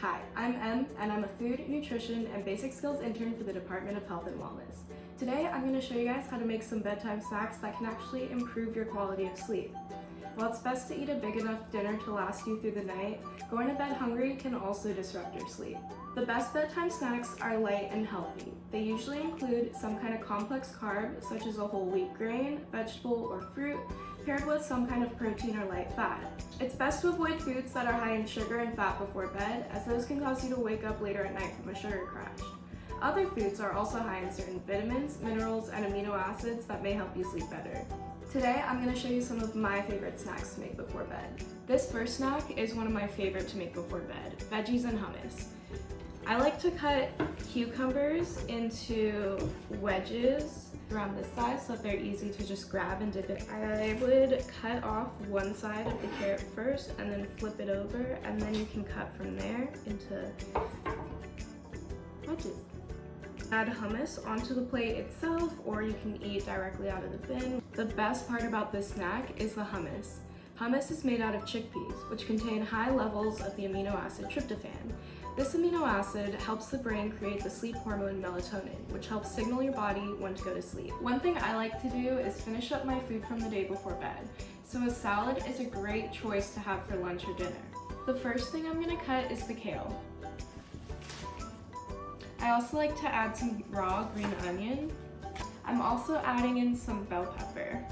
Hi, I'm Em, and I'm a food, nutrition, and basic skills intern for the Department of Health and Wellness. Today, I'm going to show you guys how to make some bedtime snacks that can actually improve your quality of sleep. While it's best to eat a big enough dinner to last you through the night, going to bed hungry can also disrupt your sleep. The best bedtime snacks are light and healthy. They usually include some kind of complex carb, such as a whole wheat grain, vegetable, or fruit, paired with some kind of protein or light fat. It's best to avoid foods that are high in sugar and fat before bed, as those can cause you to wake up later at night from a sugar crash. Other foods are also high in certain vitamins, minerals, and amino acids that may help you sleep better. Today, I'm going to show you some of my favorite snacks to make before bed. This first snack is one of my favorite to make before bed, Veggies and Hummus. I like to cut cucumbers into wedges around this size so that they're easy to just grab and dip it. I would cut off one side of the carrot first and then flip it over, and then you can cut from there into wedges. Add hummus onto the plate itself, or you can eat directly out of the bin. The best part about this snack is the hummus. Hummus is made out of chickpeas, which contain high levels of the amino acid tryptophan. This amino acid helps the brain create the sleep hormone melatonin, which helps signal your body when to go to sleep. One thing I like to do is finish up my food from the day before bed, so a salad is a great choice to have for lunch or dinner. The first thing I'm going to cut is the kale. I also like to add some raw green onion. I'm also adding in some bell pepper.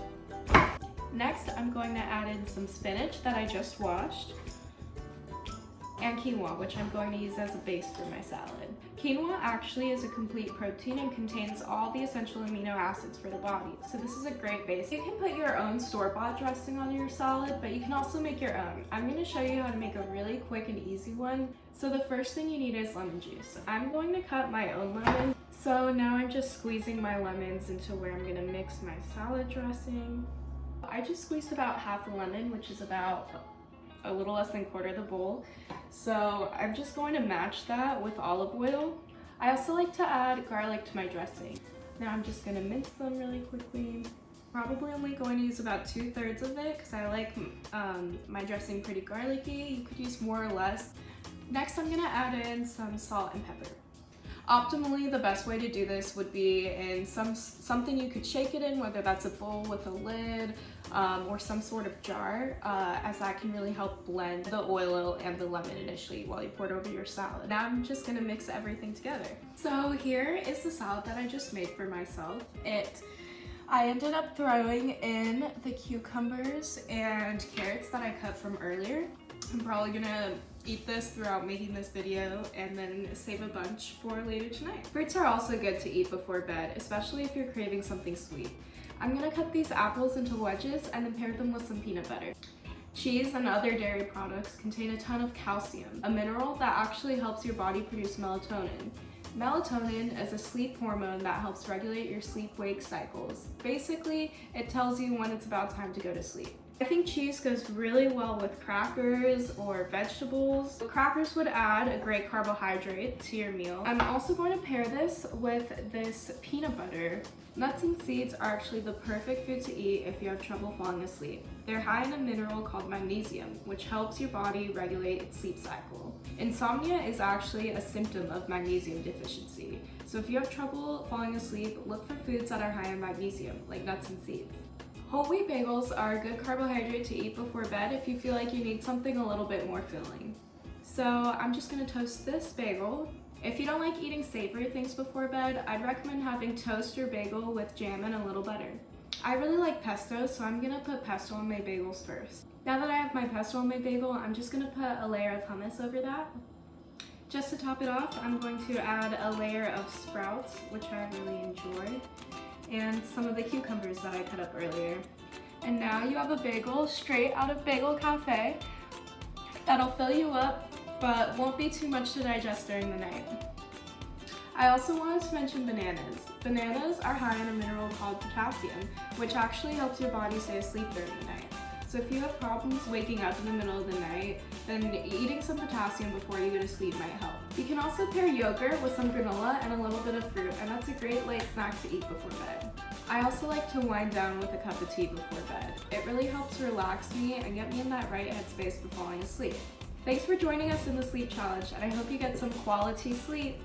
Next, I'm going to add in some spinach that I just washed, and quinoa, which I'm going to use as a base for my salad. Quinoa actually is a complete protein and contains all the essential amino acids for the body, so this is a great base. You can put your own store-bought dressing on your salad, but you can also make your own. I'm going to show you how to make a really quick and easy one. So the first thing you need is lemon juice. I'm going to cut my own lemon. So now I'm just squeezing my lemons into where I'm going to mix my salad dressing. I just squeezed about half a lemon, which is about a little less than a quarter of the bowl. So I'm just going to match that with olive oil. I also like to add garlic to my dressing. Now I'm just going to mince them really quickly. Probably only going to use about 2/3 of it because I like my dressing pretty garlicky. You could use more or less. Next, I'm going to add in some salt and pepper. Optimally, the best way to do this would be in something you could shake it in, whether that's a bowl with a lid or some sort of jar, as that can really help blend the oil and the lemon initially while you pour it over your salad. Now I'm just going to mix everything together. So here is the salad that I just made for myself. I ended up throwing in the cucumbers and carrots that I cut from earlier. I'm probably gonna eat this throughout making this video and then save a bunch for later tonight. Fruits are also good to eat before bed, especially if you're craving something sweet. I'm gonna cut these apples into wedges and then pair them with some peanut butter. Cheese and other dairy products contain a ton of calcium, a mineral that actually helps your body produce melatonin. Melatonin is a sleep hormone that helps regulate your sleep-wake cycles. Basically, it tells you when it's about time to go to sleep. I think cheese goes really well with crackers or vegetables. Crackers would add a great carbohydrate to your meal. I'm also going to pair this with this peanut butter. Nuts and seeds are actually the perfect food to eat if you have trouble falling asleep. They're high in a mineral called magnesium, which helps your body regulate its sleep cycle. Insomnia is actually a symptom of magnesium deficiency. So if you have trouble falling asleep, look for foods that are high in magnesium, like nuts and seeds. Whole wheat bagels are a good carbohydrate to eat before bed if you feel like you need something a little bit more filling. So I'm just going to toast this bagel. If you don't like eating savory things before bed, I'd recommend having toast your bagel with jam and a little butter. I really like pesto, so I'm going to put pesto on my bagels first. Now that I have my pesto on my bagel, I'm just going to put a layer of hummus over that. Just to top it off, I'm going to add a layer of sprouts, which I really enjoy, and some of the cucumbers that I cut up earlier. And now you have a bagel straight out of Bagel Cafe that'll fill you up, but won't be too much to digest during the night. I also wanted to mention bananas. Bananas are high in a mineral called potassium, which actually helps your body stay asleep during the night. So if you have problems waking up in the middle of the night, then eating some potassium before you go to sleep might help. You can also pair yogurt with some granola and a little bit of fruit, and that's a great light snack to eat before bed. I also like to wind down with a cup of tea before bed. It really helps relax me and get me in that right headspace for falling asleep. Thanks for joining us in the sleep challenge, and I hope you get some quality sleep.